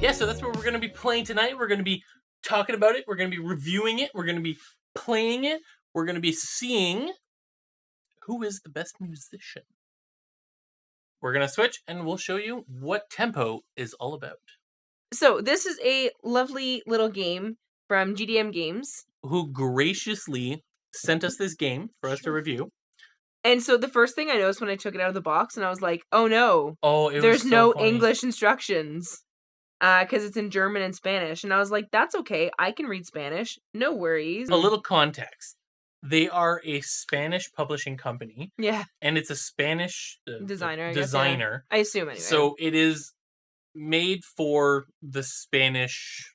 Yeah, so that's what we're going to be playing tonight. We're going to be talking about it. We're going to be reviewing it. We're going to be playing it. We're going to be seeing who is the best musician. We're going to switch and we'll show you what tempo is all about. So this is a lovely little game from GDM Games, who graciously sent us this game for us to review. And so the first thing I noticed when I took it out of the box, and I was like, oh no, there's no English instructions. Because it's in German and Spanish. And I was like, that's okay. I can read Spanish. No worries. A little context. They are a Spanish publishing company. Yeah. And it's a Spanish designer. Yeah. I assume anyway. So it is made for the Spanish.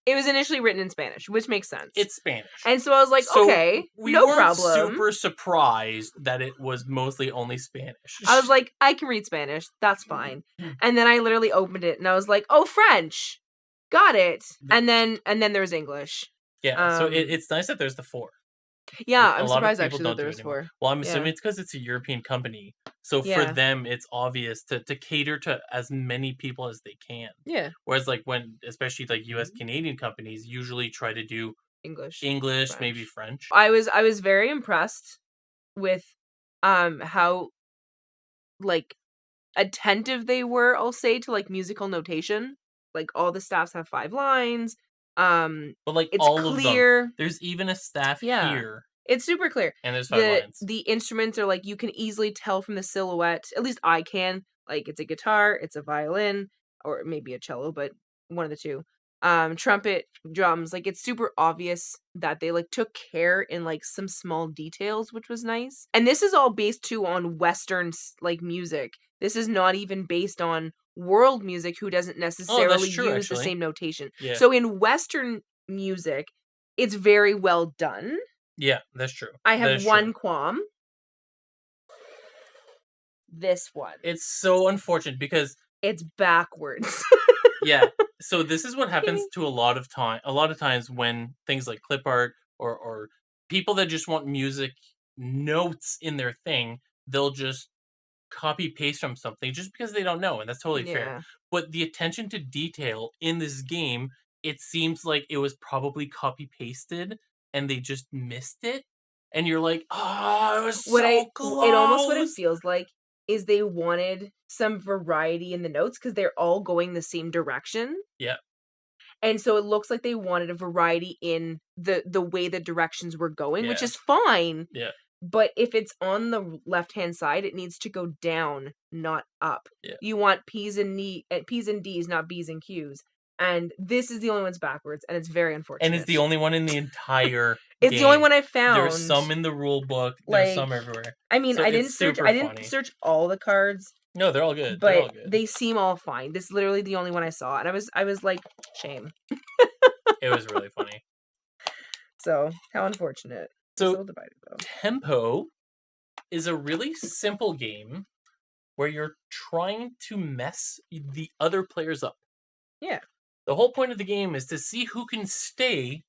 It was initially written in Spanish, which makes sense. It's Spanish. And so I was like, okay, no problem. We weren't super surprised that it was mostly only Spanish. I was like, I can read Spanish. That's fine. And then I literally opened it and I was like, oh, French. Got it. And then there's English. Yeah, so it's nice that there's the 4. Yeah, I'm surprised actually that there's 4. Well, I'm assuming it's because it's a European company. So for them, it's obvious to cater to as many people as they can. Yeah. Whereas especially US Canadian companies usually try to do English, French. Maybe French. I was very impressed with how attentive they were, I'll say, to musical notation. All the staffs have 5 lines. But it's all clear. Of them. There's even a staff here. It's super clear. And there's 5 lines. The instruments are you can easily tell from the silhouette. At least I can. It's a guitar, it's a violin, or maybe a cello, but one of the two. Trumpet, drums. It's super obvious that they took care in some small details, which was nice. And this is all based too on Western music. This is not even based on world music, who doesn't necessarily use the same notation. Yeah. So in Western music, it's very well done. Yeah, that's true. I have one qualm. This one. It's so unfortunate because it's backwards. Yeah. So this is what happens to a lot of times when things like clip art or people that just want music notes in their thing, they'll just copy paste from something just because they don't know, and that's totally fair. But the attention to detail in this game, it seems like it was probably copy pasted and they just missed it, and you're like, it was close. It almost what it feels like is they wanted some variety in the notes because they're all going the same direction. Yeah. And so it looks like they wanted a variety in the way the directions were going, which is fine. Yeah. But if it's on the left-hand side, it needs to go down, not up. Yeah. You want P's and D's, not B's and Q's. And this is the only one's backwards, and it's very unfortunate. And it's the only one in the entire It's game. the only one I found. There's some in the rule book. There's some everywhere. I mean, so I didn't search all the cards. No, they're all good. But they seem all fine. This is literally the only one I saw, and I was like, shame. It was really funny. So, how unfortunate. So, Tempo is a really simple game where you're trying to mess the other players up. Yeah. The whole point of the game is to see who can stay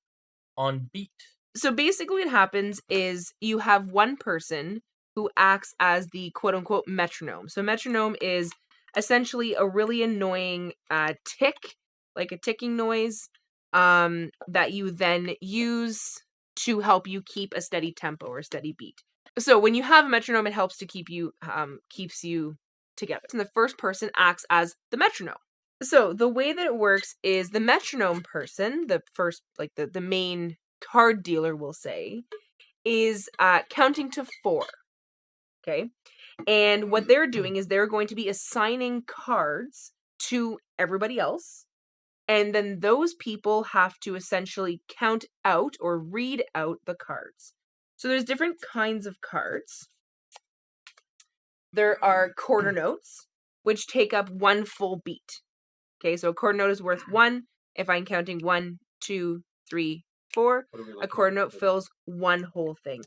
on beat. So basically what happens is you have one person who acts as the quote-unquote metronome. So metronome is essentially a really annoying tick, like a ticking noise, that you then use to help you keep a steady tempo or steady beat. So when you have a metronome, it helps to keeps you together. And the first person acts as the metronome. So the way that it works is the metronome person, the first, the main card dealer, we'll say, is counting to 4. Okay. And what they're doing is they're going to be assigning cards to everybody else. And then those people have to essentially count out or read out the cards. So there's different kinds of cards. There are quarter notes, which take up 1 full beat. Okay, so a quarter note is worth 1. If I'm counting 1, 2, 3, 4, a quarter note fills 1 whole thing.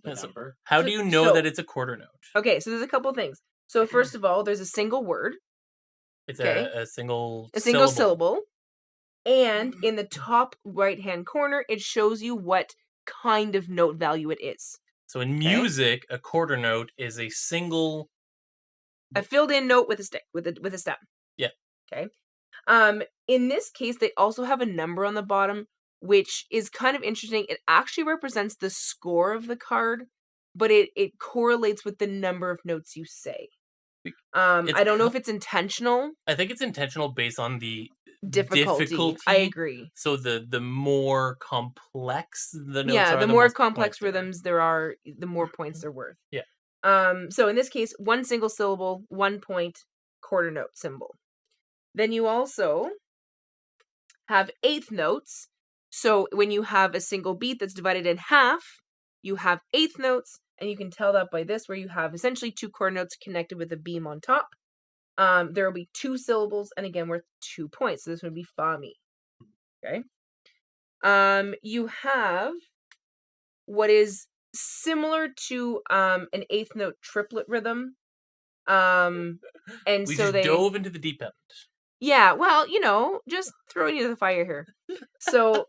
How do you know that it's a quarter note? Okay, so there's a couple things. So first of all, there's a single word. It's a single syllable. And in the top right-hand corner, it shows you what kind of note value it is. So in music, a quarter note is a single... A filled-in note with a stick, with a stem. Yeah. Okay. In this case, they also have a number on the bottom, which is kind of interesting. It actually represents the score of the card, but it correlates with the number of notes you say. It's I don't know if it's intentional. I think it's intentional based on the Difficulty. I agree. So the more complex the notes Yeah, are, the the more more points complex they are. rhythms there are, the more points they're worth. Yeah. So in this case, one single syllable, 1 point, quarter note symbol. Then you also have eighth notes. So when you have a single beat that's divided in half, you have eighth notes, and you can tell that by this, where you have essentially 2 quarter notes connected with a beam on top. There will be 2 syllables, and again, worth 2 points. So this would be fa mi. Okay. You have what is similar to an eighth note triplet rhythm. And We so just dove into the deep end. Yeah, well, just throwing you to the fire here. So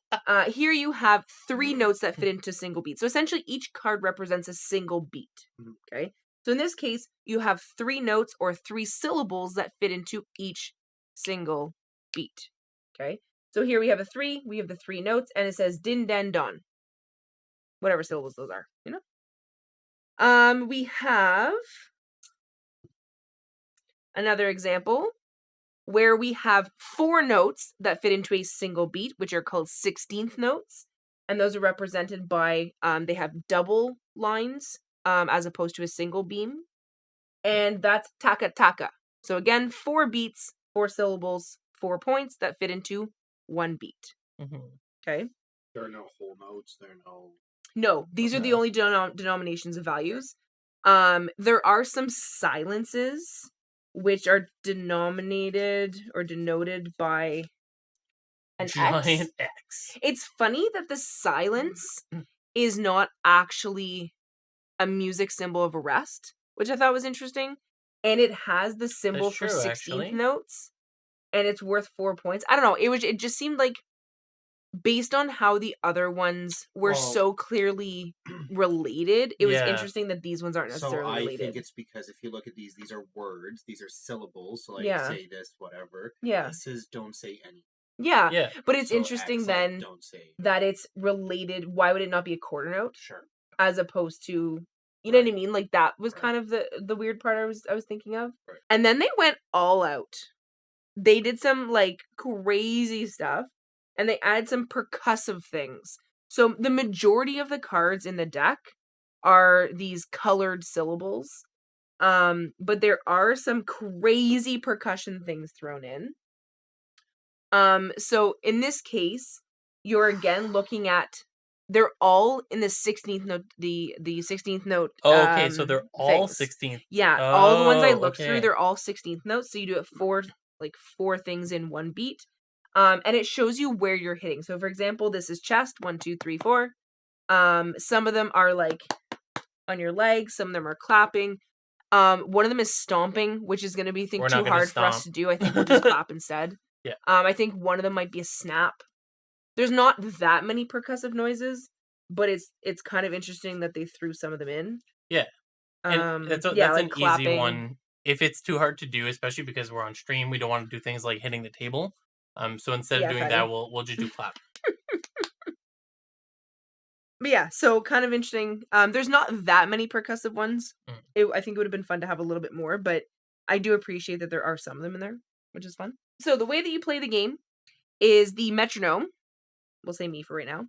here you have 3 notes that fit into a single beat. So essentially each card represents a single beat. Okay. So in this case, you have 3 notes or 3 syllables that fit into each single beat. Okay. So here we have we have the 3 notes, and it says din dan don. Whatever syllables those are, We have another example where we have 4 notes that fit into a single beat, which are called 16th notes. And those are represented by, they have double lines as opposed to a single beam. And that's taka taka. So again, 4 beats, 4 syllables, 4 points that fit into 1 beat. Okay? There are no whole notes. There are no... No, these are the only denominations of values. There are some silences, which are denoted by an giant X. X. It's funny that the silence is not actually a music symbol of arrest, which I thought was interesting. And it has the symbol for 16th notes, and it's worth 4 points. I don't know. It just seemed like, based on how the other ones were so clearly related, it was interesting that these ones aren't necessarily related. So I think it's because if you look at these are words, these are syllables, so say this, whatever. Yeah. S's don't say anything. Yeah. But it's interesting then that it's related. Why would it not be a quarter note? Sure. As opposed to, you know what I mean? Like, that was kind of the weird part I was thinking of. Right. And then they went all out. They did some crazy stuff. And they added some percussive things. So the majority of the cards in the deck are these colored syllables. But there are some crazy percussion things thrown in. So in this case, you're again looking at, they're all in the 16th note, the 16th note. Okay, so they're all 16th. Yeah, all the ones I looked through, they're all 16th notes. So you do it 4 things in 1 beat. And it shows you where you're hitting. So for example, this is chest, 1, 2, 3, 4. Some of them are on your legs, some of them are clapping. One of them is stomping, which is going to be too hard for us to do. I think we'll just clap instead. Yeah. I think one of them might be a snap. There's not that many percussive noises, but it's kind of interesting that they threw some of them in. Yeah. And that's an clapping. Easy one. If it's too hard to do, especially because we're on stream, we don't want to do things like hitting the table. So instead of doing that, we'll just do clap. But yeah, so kind of interesting. There's not that many percussive ones. I think it would have been fun to have a little bit more, but I do appreciate that there are some of them in there, which is fun. So the way that you play the game is the metronome, we'll say me for right now,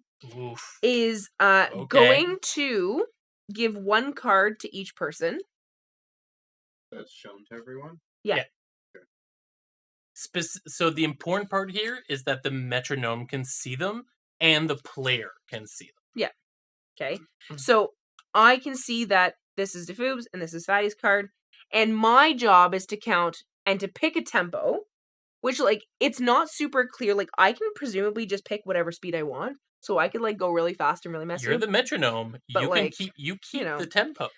is going to give 1 card to each person. That's shown to everyone? Yeah. So the important part here is that the metronome can see them and the player can see them. Yeah. Okay. So I can see that this is Defoob's and this is Fatty's card, and my job is to count and to pick a tempo, which it's not super clear. I can presumably just pick whatever speed I want, so I could go really fast and really messy. You're the metronome. But you keep the tempo.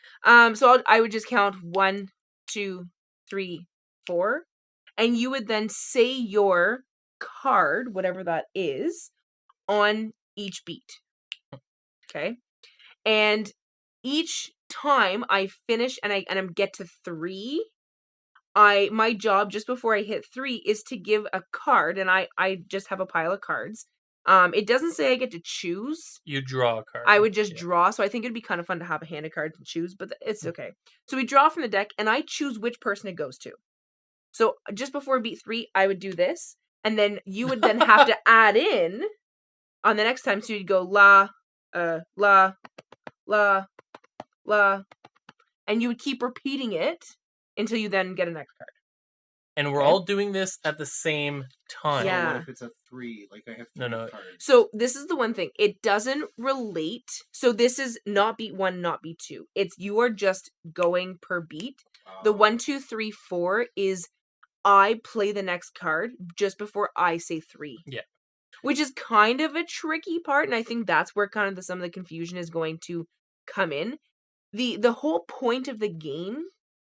So I would just count 1, 2, 3, 4. And you would then say your card, whatever that is, on each beat. Okay? And each time I finish and I get to 3, my job just before I hit 3 is to give a card, and I just have a pile of cards. It doesn't say I get to choose. You draw a card. I would just draw, so I think it'd be kind of fun to have a hand of cards and choose, but it's okay. So we draw from the deck, and I choose which person it goes to. So just before beat 3, I would do this, and then you would then have to add in on the next time. So you'd go la, la, la, la, and you would keep repeating it until you then get a next card. And we're all doing this at the same time. Yeah. So what if it's a 3? Like I have 3 cards. So this is the one thing. It doesn't relate. So this is not beat 1, not beat 2. It's you are just going per beat. The 1, 2, 3, 4 is I play the next card just before I say 3. Yeah. Which is kind of a tricky part, and I think that's where kind of some of the confusion is going to come in. The whole point of the game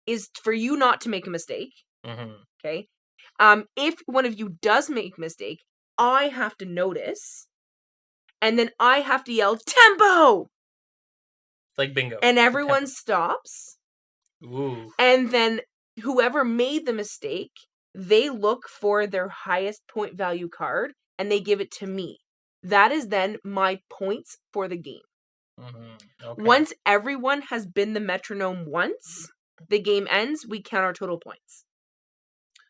is for you not to make a mistake. Mm-hmm. Okay. If one of you does make a mistake, I have to notice, and then I have to yell tempo, like bingo, and everyone stops. Ooh. And then whoever made the mistake, they look for their highest point value card, and they give it to me. That is then my points for the game. Mm-hmm. Okay. Once everyone has been the metronome once, the game ends, we count our total points.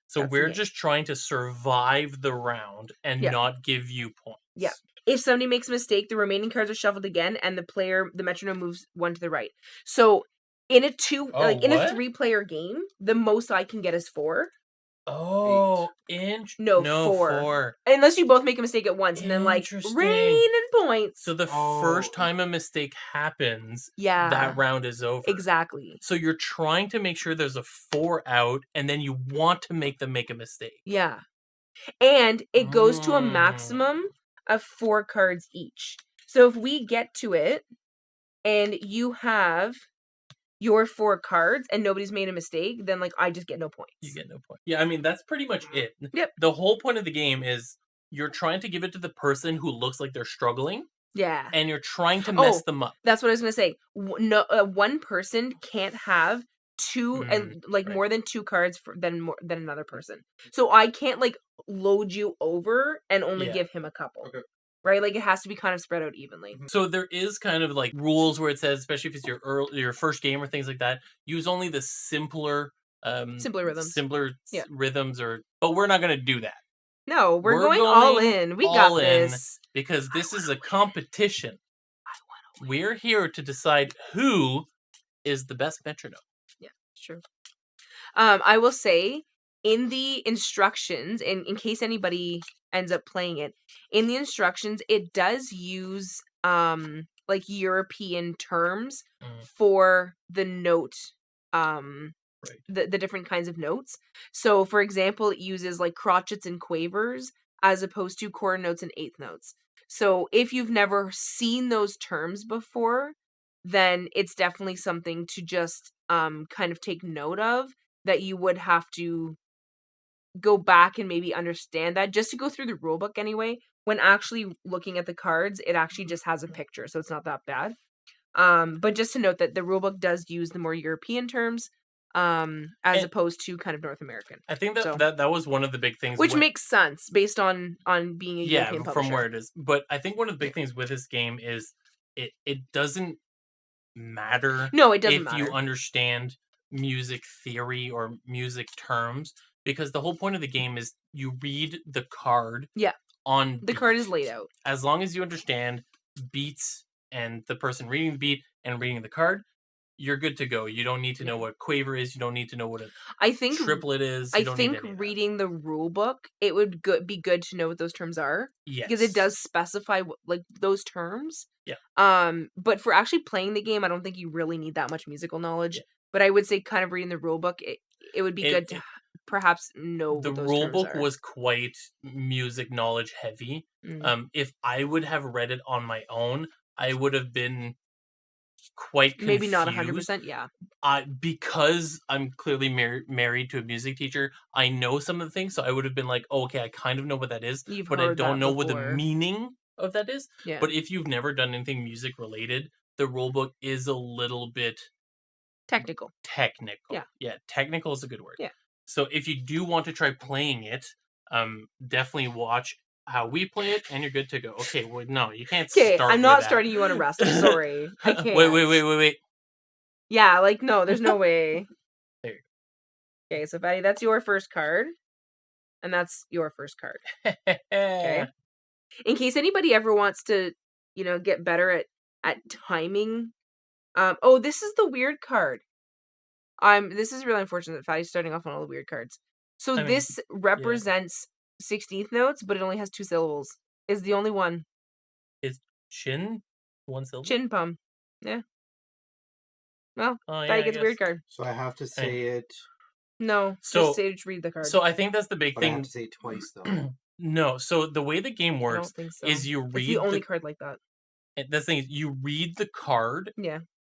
So we're just trying to survive the round and not give you points. Yeah. If somebody makes a mistake, the remaining cards are shuffled again, and the metronome moves 1 to the right. So in a 3-player game, the most I can get is 4. Oh, No, 4. Unless you both make a mistake at once, and then rain and points. So the first time a mistake happens, that round is over. Exactly. So you're trying to make sure there's a 4 out, and then you want to make them make a mistake. Yeah. And it goes to a maximum of 4 cards each. So if we get to it, and you have your 4 cards and nobody's made a mistake, then I just get no points. You get no points. Yeah, I mean that's pretty much it. Yep. The whole point of the game is you're trying to give it to the person who looks like they're struggling. Yeah. And you're trying to mess them up. That's what I was gonna say. No, one person can't have 2 more than 2 cards than another person. So I can't load you over and only give him a couple. Okay. Right? It has to be kind of spread out evenly. So there is kind of rules where it says, especially if it's your first game or things like that, use only the simpler rhythms. Rhythms but we're not going to do that. No, we're going all in. We got this. Because this is a competition. We're here to decide who is the best metronome. Yeah, true. I will say in the instructions, in case anybody ends up playing it, in the instructions it does use European terms for the note, the different kinds of notes. So for example, it uses crotchets and quavers as opposed to quarter notes and eighth notes. So if you've never seen those terms before, then it's definitely something to just kind of take note of, that you would have to go back and maybe understand that, just to go through the rule book anyway. When actually looking at the cards, it actually just has a picture, so it's not that bad. But just to note that the rule book does use the more European terms as opposed to kind of North American. I think that was one of the big things, which makes sense based on being a European publisher. From where it is. But I think one of the big things with this game is it doesn't matter. No, it doesn't matter if you understand music theory or music terms, because the whole point of the game is you read the card. Yeah. On the card is laid out. As long as you understand beats and the person reading the beat and reading the card, you're good to go. You don't need to know what quaver is. You don't need to know what a triplet is. I think reading the rule book, it would be good to know what those terms are. Yes. Because it does specify those terms. Yeah. But for actually playing the game, I don't think you really need that much musical knowledge. Yeah. But I would say kind of reading the rule book, it would be good to perhaps know the what those rule book are. Was quite music knowledge heavy. If I would have read it on my own, I would have been quite confused. Maybe not 100%, yeah. Because I'm clearly married to a music teacher, I know some of the things, so I would have been like, oh, okay, I kind of know what that is, but I don't know what the meaning of that is. Yeah. But if you've never done anything music related, the rule book is a little bit technical. Yeah, technical is a good word. Yeah. So if you do want to try playing it, definitely watch how we play it, and you're good to go. Okay, well, no, you can't start. Okay, I'm not with that. starting you on a rest. I'm sorry. I can't. Wait. Yeah, like, no, there's no way. There you go. Okay, so Fatty, that's your first card. And that's your first card. Okay. In case anybody ever wants to, get better at timing. This is the weird card. This is really unfortunate that Fatty's starting off on all the weird cards. So this represents 16th notes, but it only has 2 syllables. Is the only one. Is chin 1 syllable? Chin pum. Yeah. Well, Fatty gets a weird card. So I have to say it. No, just read the card. So I think that's the big thing. I have to say it twice, though. No, so the way the game works is you read... It's the only card like that. The thing is, you read the card,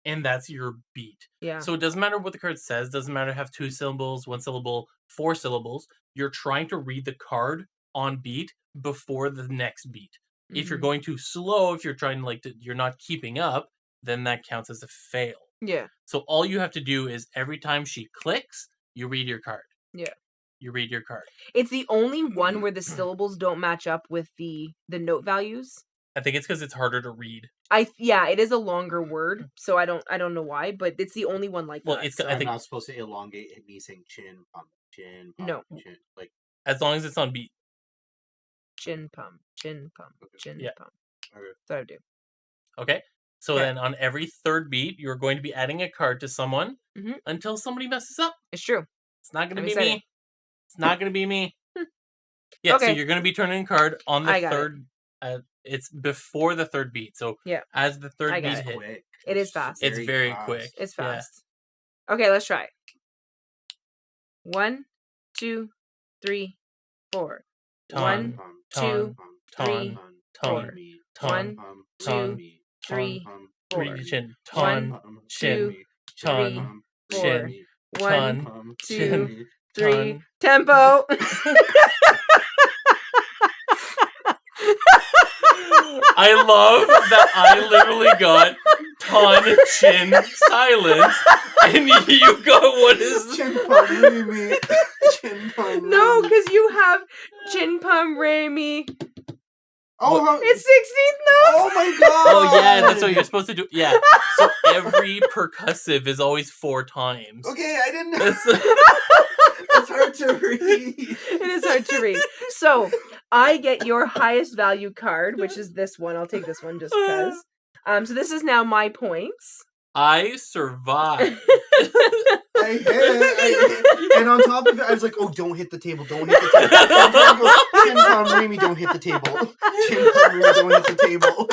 and that's your beat. Yeah. So it doesn't matter what the card says, doesn't matter if have 2 syllables, 1 syllable, 4 syllables. You're trying to read the card on beat before the next beat. Mm-hmm. If you're going too slow, if you're trying you're not keeping up, then that counts as a fail. Yeah. So all you have to do is every time she clicks, you read your card. Yeah. You read your card. It's the only one where the syllables don't match up with the note values. I think it's because it's harder to read. It is a longer word, so I don't know why, but it's the only one like that. So I'm not supposed to elongate me saying chin pump, chin pump, no. Chin, as long as it's on beat. Chin pump, chin pump, chin pump. Okay. That's what I do. Okay. So then on every 3rd beat, you're going to be adding a card to someone until somebody messes up. It's true. It's not going to be me. It's not going to be me. Yeah, so you're going to be turning a card on the 3rd. It's before the 3rd beat. So as the 3rd beat hit. Quick. It is fast. It's very quick. It's fast. Yeah. Okay, let's try. 1, 2, 3, 4. 1, 2, 3, 4. 1, 2, 3, 4. Chin, 1, 2, 3, 4. 1, 2, 3. Tempo. I love that I literally got ton, chin, silence, and you got what is... Chin pum, me. Chin pum, no, because you have chin pum, re, mi. Oh, it's 16th notes. Oh my god! Oh yeah, that's what you're supposed to do. Yeah, so every percussive is always 4 times. Okay, I didn't know. It's hard to read. It is hard to read. So I get your highest value card, which is this one. I'll take this one just because. So this is now my points. I survived. I hit it. And on top of it, I was like, oh, don't hit the table. Don't hit the table. Chin pum, Remy, don't hit the table. Chin pum, Remy, don't hit the table.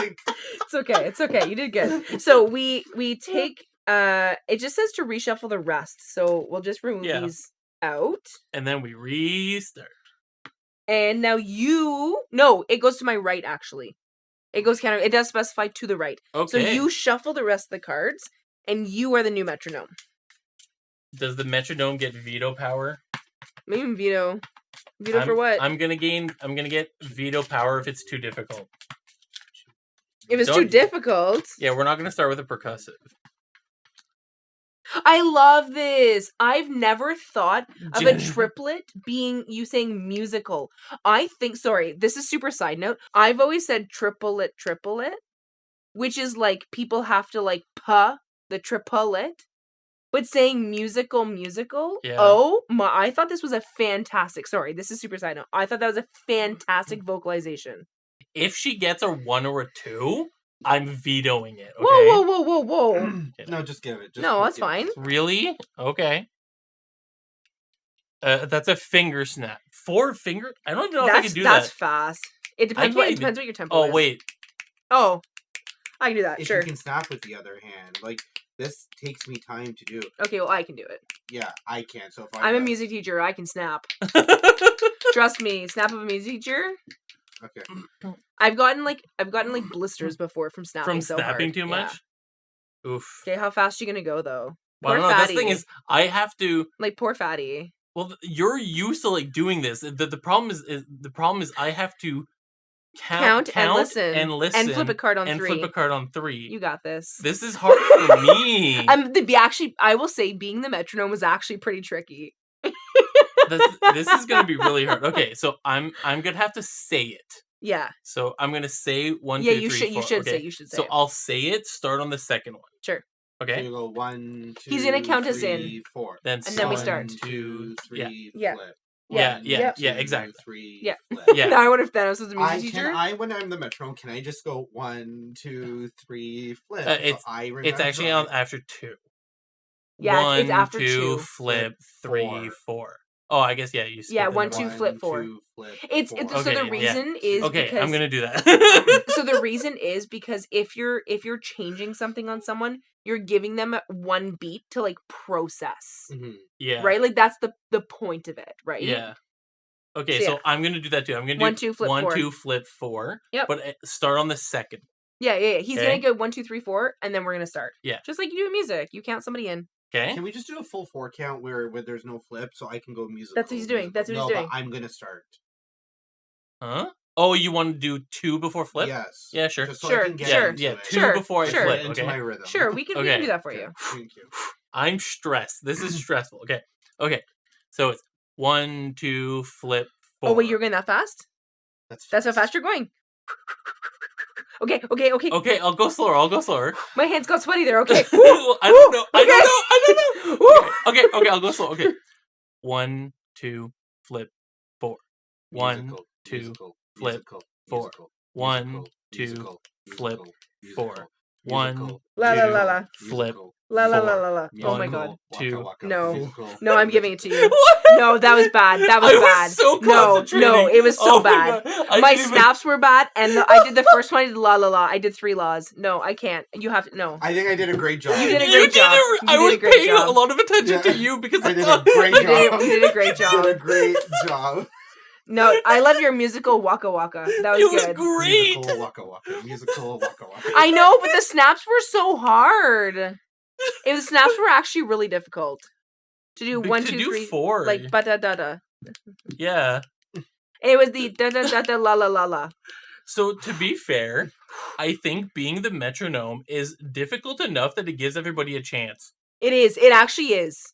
It's okay. It's okay. You did good. So we take... it just says to reshuffle the rest. So we'll just remove these out. And then we restart. And now no, it goes to my right, actually. It goes counter. It does specify to the right. Okay. So you shuffle the rest of the cards, and you are the new metronome. Does the metronome get veto power? Maybe veto. Veto for what? I'm gonna get veto power if it's too difficult. If it's too difficult. Yeah, we're not gonna start with a percussive. I love this. I've never thought of a triplet being you saying musical. I think, sorry, this is super side note. I've always said triplet, which is like people have to like puh the triplet, but saying musical. Yeah. Oh my, I thought this was a fantastic, sorry, this is super side note. I thought that was a fantastic vocalization. If she gets a 1 or a 2, I'm vetoing it. Okay? Whoa. No, just give it. No, that's fine. Really? Okay. That's a finger snap. 4 finger? I don't even know if I can do that. That's fast. It depends what your tempo is. Oh, wait. Oh, I can do that, if sure. You can snap with the other hand. Like, this takes me time to do. Okay, well, I can do it. Yeah, I can. So if I'm a music teacher. I can snap. Trust me. Snap of a music teacher. Okay. I've gotten like blisters before from snapping. From so snapping hard. too much? Yeah. Oof. Okay, how fast are you gonna go though? Well, I don't know. That's the thing is, I have to like poor fatty. Well, you're used to like doing this. The problem is I have to count and listen and flip a card on 3. Flip a card on 3. You got this. This is hard for me. Actually, I will say being the metronome was actually pretty tricky. This is gonna be really hard. Okay, so I'm gonna have to say it. Yeah. So I'm gonna say 1, Yeah, 2, you 3, should 4. you should Okay. say you should say So it. I'll say it. Start on the second one. Sure. So Okay. you go 1, 2, He's gonna count us 3, in. 4. Then And then we start. 1, 2, 3, Yeah. flip. Yeah, 1, yeah, 2, yeah, exactly. 3, Yeah. flip. Yeah. Now I wonder if Thanos was the music teacher. When I'm the metronome, can I just go 1, 2, 3, flip? It's I remember. it's actually on after 2. Yeah, it's 1, after 2, 2. flip, Flip, 3, 4. Oh, I guess yeah. You skipped Yeah, the 1, number. 2, flip, 4. 2, flip, It's 4. so Okay, the yeah. reason is Okay, because I'm gonna do that. so the reason is because if you're changing something on someone, you're giving them one beat to like process. Mhm. Yeah. Right? Like that's the point of it, right? Yeah. Okay, So, so yeah. I'm gonna do that too. I'm gonna do 1, 2, flip, 1, 4. 2, flip, 4. Yep. But start on the second. Yeah. He's Okay. gonna go 1, 2, 3, 4, and then we're gonna start. Yeah. Just like you do in music. You count somebody in. Okay. Can we just do a full 4 count where there's no flip so I can go musical? That's what he's doing. That's what he's doing. But I'm gonna start. Huh? Oh, you want to do 2 before flip? Yes. Yeah, sure. Just so Sure, I can get sure. into Yeah, it. 2 Sure, before I sure. flip. Get into Okay. my rhythm. Sure, we can Okay. do that for Okay, you. Thank you. I'm stressed. This is stressful. Okay. Okay. So it's 1, 2, flip, 4. Oh wait, you're going that fast? That's how fast you're going. Okay. Okay, I'll go slower. My hands got sweaty there. Okay. I don't know. I don't know. Okay, I'll go slow. Okay. 1, 2, flip, 4. 1, 2, flip, 4. 1, 2, flip, 4. 1, La la la la. flip. La la la 4. la la. Oh my god. 2. No. No, I'm giving it to you. What? No, that was bad. That was I bad. was so No, concentrating. it was so Oh my bad. God. I My didn't even- snaps were bad, and I did the first one. I did la la la. I did 3 laws. No, I can't. You have to. No. I think I did a great job. You did a You great job. did You I did was a great paying job. a lot of attention to Yeah. you because I I did a thought great You did, job. you did a great Did a job. great job. No, I love your musical waka waka. That was it was good. great. Musical waka waka. Musical waka waka. I know, but the snaps were so hard. The snaps were actually really difficult to do. But 1, to 2, do 3, 4. like ba da da da. Yeah. It was the da da da da la la la la. So to be fair, I think being the metronome is difficult enough that it gives everybody a chance. It is. It actually is.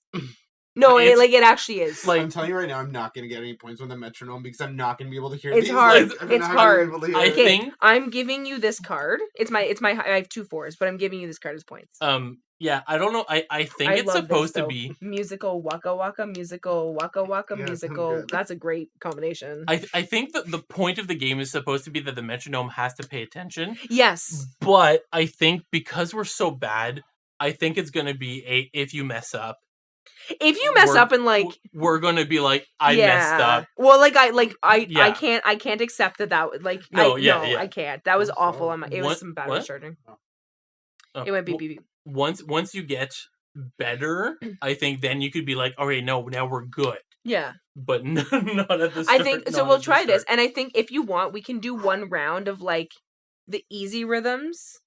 No, It's- it actually is. like- I'm telling you right now, I'm not gonna get any points with the metronome because I'm not gonna be able to hear It's these. hard. Like, I'm It's not gonna be hard. able to hear I it. Okay, think- I'm giving you this card. It's my. I have 2 4s, but I'm giving you this card as points. Yeah, I don't know. I think I it's love this, supposed to though. be. Musical waka waka, musical waka waka, Yeah, it sounds musical. good. That's a great combination. I think that the point of the game is supposed to be that the metronome has to pay attention. Yes. But I think because we're so bad, I think it's gonna be if you mess up. If you mess we're- up and like we're gonna be like, I messed up. Well, I Yeah. can't accept that like No, I, yeah, no, yeah. I can't. That was I'm awful. sorry. On my, it What- was some bad what? recharging. Oh, It went beep well, beep beep. Once you get better, I think then you could be like, all right, no, now we're good. Yeah. But not at the start. I think so. not We'll at the try this, start. and I think if you want, we can do one round of like the easy rhythms,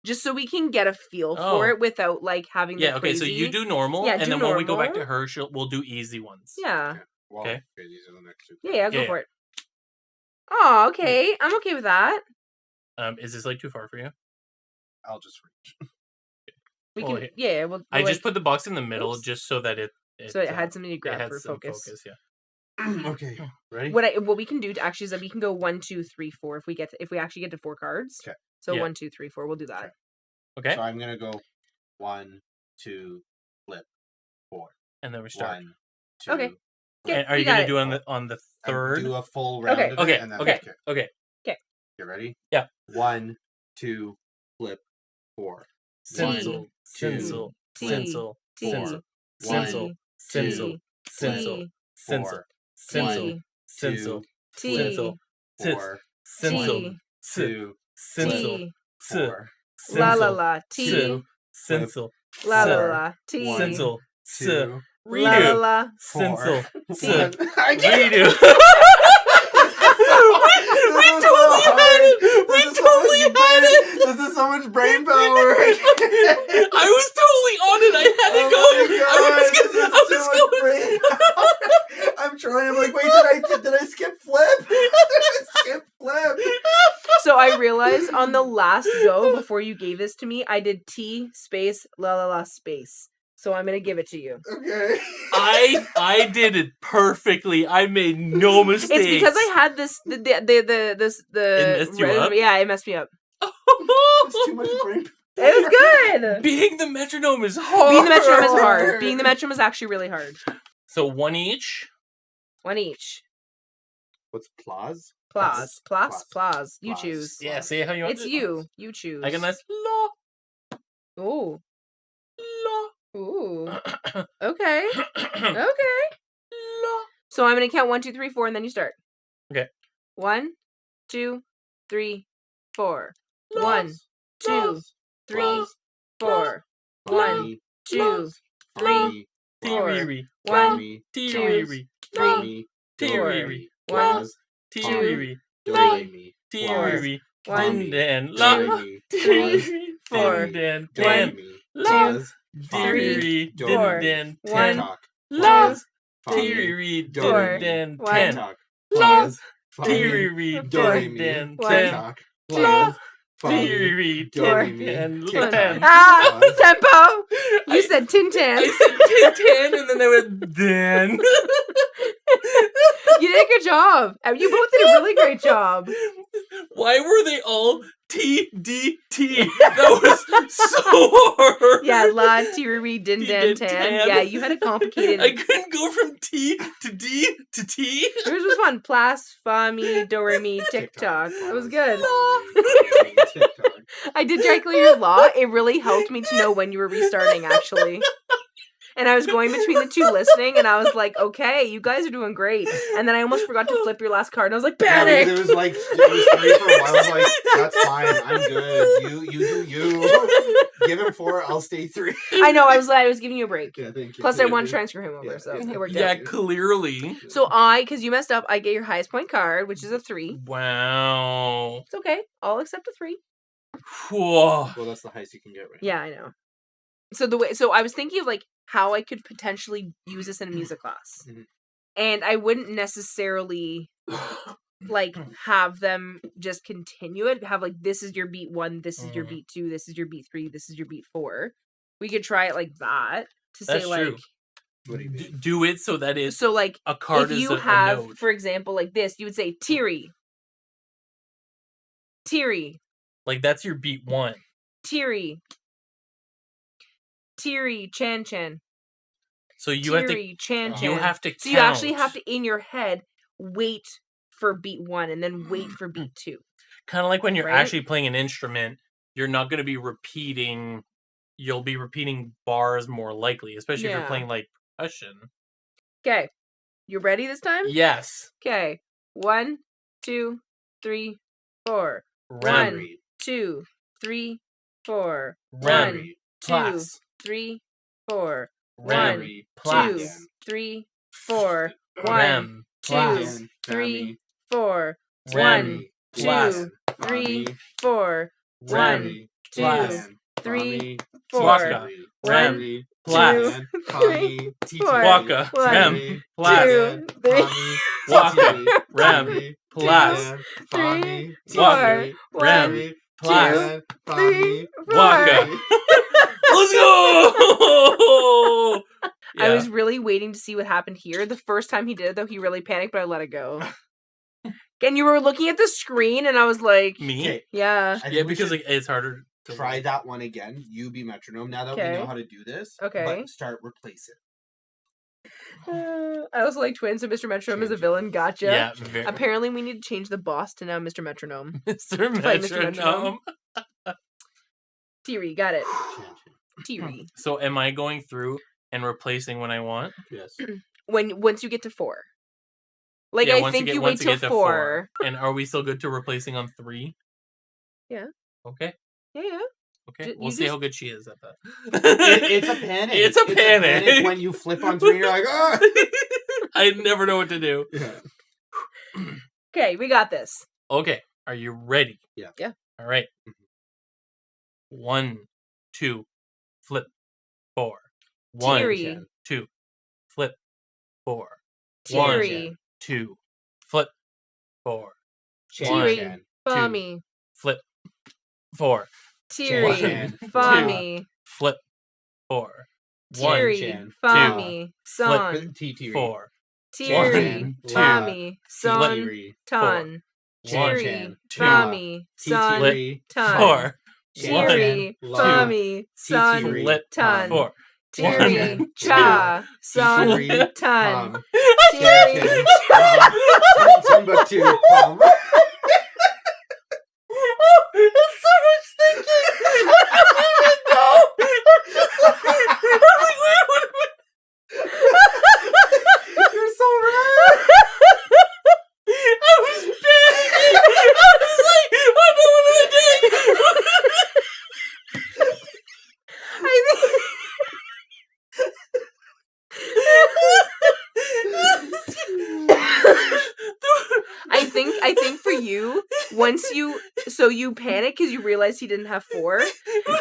just so we can get a feel for Oh. it without like having Yeah. the Okay. crazy. So you do normal, Yeah, and do then when we go back to normal. her, we'll do easy ones. Yeah. Well, Okay. These are the next 2. Yeah. Go Yeah. for it. Oh, okay. I'm okay with that. Is this like too far for you? I'll just reach. We Oh, can. hey. Yeah. We'll. I we'll, just put the box in the middle Oops. just so that it so it had something to it grab had for some focus. Yeah. Okay. Ready? What we can do actually is that we can go 1, 2, 3, 4 if we actually get to 4 cards. 'Kay. So Yeah. 1, 2, 3, 4. We'll do that. Okay. So I'm gonna go 1, 2, flip, 4. And then we start. 1, 2. Okay. Okay, And are you got gonna it. do on the I third? do a full round Okay. of Okay. it, and then Okay. okay. Okay. You ready? Yeah. 1, 2, flip, 4. Sinsel. T. Sinsel. T. Sinsel. T. Sinsel. T. Sinsel. T. Sinsel. Sinsel. Sinsel. 4, Sinsel. T. Sinsel. T. Sinsel. 4, Sinsel. T. 2, Sinsel. T. 4, La la Sinsel. la. T. Sinsel. Sinsel. La la Four. la. T. Sinsel. 2, La la Redo. la. Sinsel. T. I can't. Redo. We totally had it. We totally had it. This is so much brain power. I was totally on it. I had it going. I was going. I'm trying. I'm like, wait, did I skip flip? Did I skip flip? So I realized on the last go before you gave this to me, I did T space la la la space. So I'm gonna give it to you. Okay. I did it perfectly. I made no mistakes. It's because I had this the It messed you up? Yeah, it messed me up. It's too much brain. It was good. Being the metronome is hard. Being the metronome is hard. Being the metronome is actually really hard. So one each. One each. What's plaz? Plaz. You Plaz. choose. Yeah, see how you want It's it? you. You choose. I get a nice la Ooh. la. Ooh. Okay. Okay. La. So I'm gonna count 1, 2, 3, 4, and then you start. Okay. 1, 2, 3, 4. Plaz. 1, 2, 3, Plaz. 4. 1, 2, 3, 4. Tee-wee-wee. 1, Tee-wee-wee. 3, Tee-wee-wee. 1, Tee-wee-wee. Do-re-mi. Tee-wee-wee. 1, Din dan 2, la. 3, 4. Din dan 1, dan. La. 2, Tee-wee-wee. Din 4. dan 1, ten. 1, La. 2, Tee-wee-wee. Din four, dan 1, ten. La. Tee-wee-wee. Din dan One. ten. La. Tee-wee-wee. Four. Din dan TikTok. ten. Ah! Tempo! You I- said Tintan. I said ten and then I went Dan. You did a good job. You both did a really great job. Why were they all TDT? That was so hard. Yeah, La, Tiriri, Din, Dan, Tan. Yeah, you had a complicated. I couldn't go from T to D to T. Yours was fun. Plas, Fa, Mi, Do, Re, Mi, TikTok. It was good. TikTok. I did try to clear your law. It really helped me to know when you were restarting, actually. And I was going between the two listening, and I was like, okay, you guys are doing great. And then I almost forgot to flip your last card, and I was like, Yeah, panic! because it was 3 for a while. I was like, that's fine. I'm good. You do you. Give him 4. I'll stay 3. I know, I was giving you a break. Yeah, thank you. Plus, I wanted to try and screw him over, so it worked Yeah, out. clearly. So because you messed up, I get your highest point card, which is a 3. Wow. It's okay. I'll accept a 3. Whoa. Well, that's the highest you can get right Yeah, I know. So I was thinking of like how I could potentially use this in a music class. Mhm. And I wouldn't necessarily like have them just continue it. Have like, this is your beat 1, this is your Mhm. beat 2, this is your beat 3, this is your beat 4. We could try it like that to That's say like true. What do you mean? Do it so that it's so like a card if is you a have, note. for example, like this, you would say Teary. Teary. Like that's your beat 1. Teary. Teary, Chan Chan. So you have to Teary, Chan Chan. you have to count. So you actually have to, in your head, wait for beat 1 and then wait for beat 2. kind of like when you're right? actually playing an instrument, you're not going to be repeating. You'll be repeating bars more likely, especially if you're Yeah. playing like percussion. Okay. You ready this time? Yes. Okay. 1, 2, 3, 4. Rem. 1, 2, 3, 4. Rem. 1, 2, Class. 3, 4. Rem. 1, 2, Class. 3, 4. 1, Rem. 2, Class. 3, 4. Rem. 1, Class. 2, 3, 4. Rem. 1, 2, Class. 3, Waka. 4. Rem. 1, Class. 3, 4. Waka. 1, Rem. Class. 2, 3, Waka. Rem. Class. 3, Waka. 4. Rem. 1, Class. 3, 4. Waka. Let's go! I was really waiting to see what happened here. The first time he did it, though, he really panicked, but I let it go. And you were looking at the screen, and I was like, Me? Okay, yeah. I think Yeah, we because should like it's harder to try that one again. You be metronome now that we Okay. know how to do this. Okay. But start replace it. I also like twins, so Mr. Metronome is a Change it. villain. Gotcha. Yeah, very. Apparently, we need to change the boss to now Mr. Metronome. Mr. Fight Mr. Metronome. Tiri, got it. Change it. Tiri. So am I going through and replacing when I want? Yes. Once you get to 4. Like, Yeah, I once think you you get, wait once till get to 4. And are we still good to replacing on 3? Yeah. Okay. Yeah. Okay. Ju- We'll you see just- how good she is at that. It's a panic. It's a panic. when you flip on 3, you're like, ah. I never know what to do. Yeah. Okay, we got this. Okay. Are you ready? Yeah. Yeah. All right. Mhm. 1, 2, flip, 4. 1, Tiri. 2, flip, 4. 1, Tiri. 2, flip, 4. Tiri. Chan. Fami. Flip, 4. Tiri. Chan. Fami. Flip, 4. Tiri, Chan, Fami, Son, Tiri, 4. Tiri, 1, 2, Fami, Son, Tiri, Ton, 1, Tiri, 2, Fami, Son, Tiri, Ton, 4, Tiri, 1, Fami, Son, flip, Ton, 4, Tiri, 1, Cha, Son, Flip. Ton, Tiri, Tiri, Timbuktu, Pom. There's so much thinking. I don't even know. I'm just like, wait, what? You're so right. I was panicking. I was like, oh no, what am I doing? I think for you, once you panic because you realize he didn't have 4,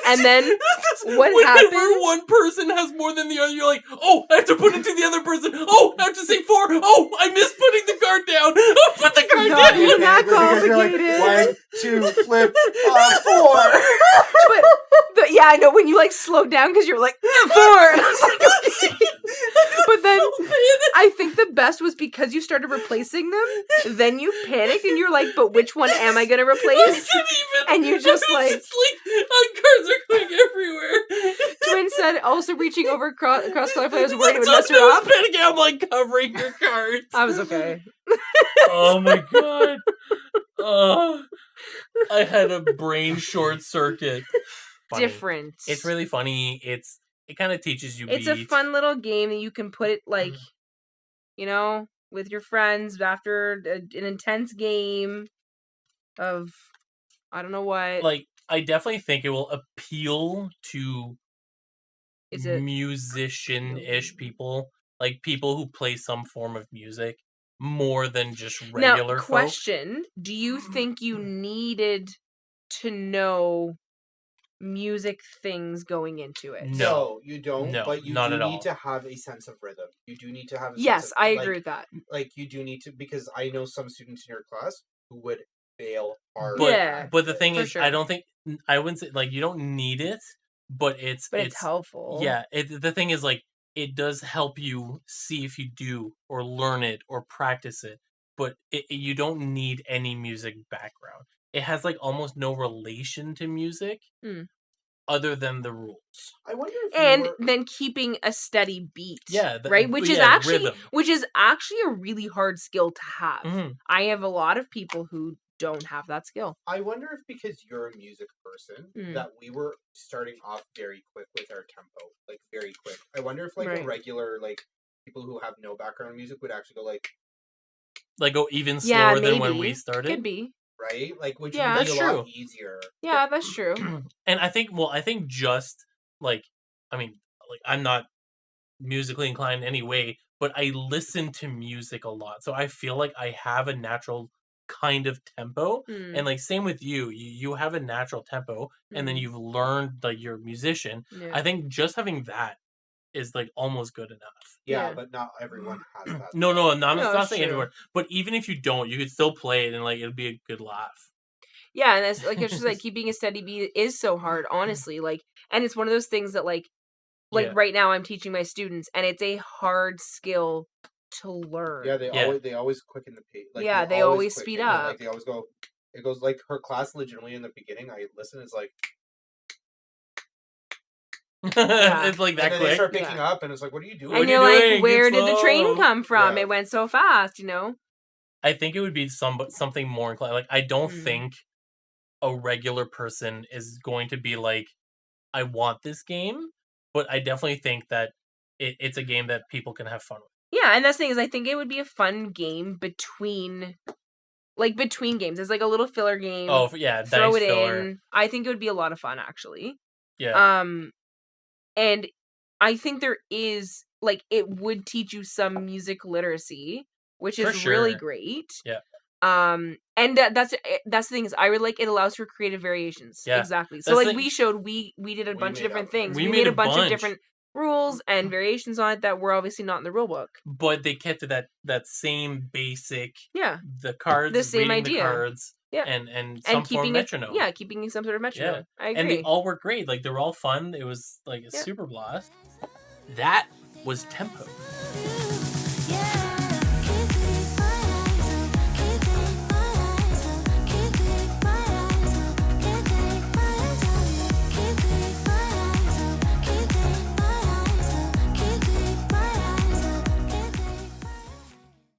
and then what Whenever happens? one person has more than the other, you're like, oh, I have to put it to the other person. Oh, I have to say 4. Oh, I missed putting the card down. Oh, put the card Not down. even that Because you're like, complicated. 1, 2, flip, 4. But yeah, I know when you like slowed down because you're like 4. I was like, okay. But then I think the best was because you started replacing them. Then you panicked and you're like, but which one am I gonna I replace? can't even. And you just like cards are going everywhere. Twin said, also reaching over cross color play. I was worried it would That's mess her what I up. was panicking. I'm like covering your cards. I was okay. Oh my god. Oh, I had a brain short circuit. Funny. Different. It's really funny. It kind of teaches you. It's a fun little game that you can put it like, with your friends after an intense game of I don't know what. Like, I definitely think it will appeal to Is it musician-ish people, like people who play some form of music more than just regular now? folk. Question: do you think you needed to know music things going into it? No, you don't. No, but you not do at need all. to have a sense of rhythm. You do need to have. Yes, I agree with that. Like you do need to, because I know some students in your class who would fail hard. But the thing is, sure. I don't think I wouldn't say like you don't need it, but it's helpful. Yeah, the thing is like it does help you see if you do or learn it or practice it, but you don't need any music background. It has like almost no relation to music other than the rules. I wonder if then keeping a steady beat. Yeah, right. Which is actually a really hard skill to have. Mm-hmm. I have a lot of people who don't have that skill. I wonder if because you're a music person that we were starting off very quick with our tempo, like very quick. I wonder if like a regular like people who have no background in music would actually go like go even slower than when we started. Could be. Right? Like which would be a lot easier. Yeah, that's true. And I think just like I'm not musically inclined in any way, but I listen to music a lot. So I feel like I have a natural kind of tempo. And like same with you have a natural tempo and then you've learned like you're a musician. Yeah. I think just having that is like almost good enough. Yeah, but not everyone has that. No, I'm not saying everyone. But even if you don't, you could still play it and like it'll be a good laugh. Yeah, and that's like it's just like keeping a steady beat is so hard, honestly. Like, and it's one of those things that like right now I'm teaching my students, and it's a hard skill to learn. Yeah, they always quicken the pace. Like, they always speed up. Like they always go. It goes like her class. Legitimately, in the beginning, I listen. It's like. It's like that and then quick. They start picking up, and it's like, "What are you doing?" And you're like, "Where did the train come from? Yeah. It went so fast, I think it would be something more inclined. Like, I don't think a regular person is going to be like, "I want this game," but I definitely think that it's a game that people can have fun with. Yeah, and that's the thing is, I think it would be a fun game between games. It's like a little filler game. Oh yeah, throw nice it filler. in. I think it would be a lot of fun, actually. Yeah. And I think there is like it would teach you some music literacy, which is really great. Yeah. And that's the thing is, I really like it allows for creative variations. Yeah, exactly. So like we showed, we did a bunch of different things. We made a bunch of different rules and variations on it that were obviously not in the rule book. But they kept to that same basic. Yeah. The cards. The same idea. The cards. Yeah. And some form of metronome. Keeping some sort of metronome. Yeah. I agree. And they all work great. Like they're all fun. It was like a super blast. That was tempo.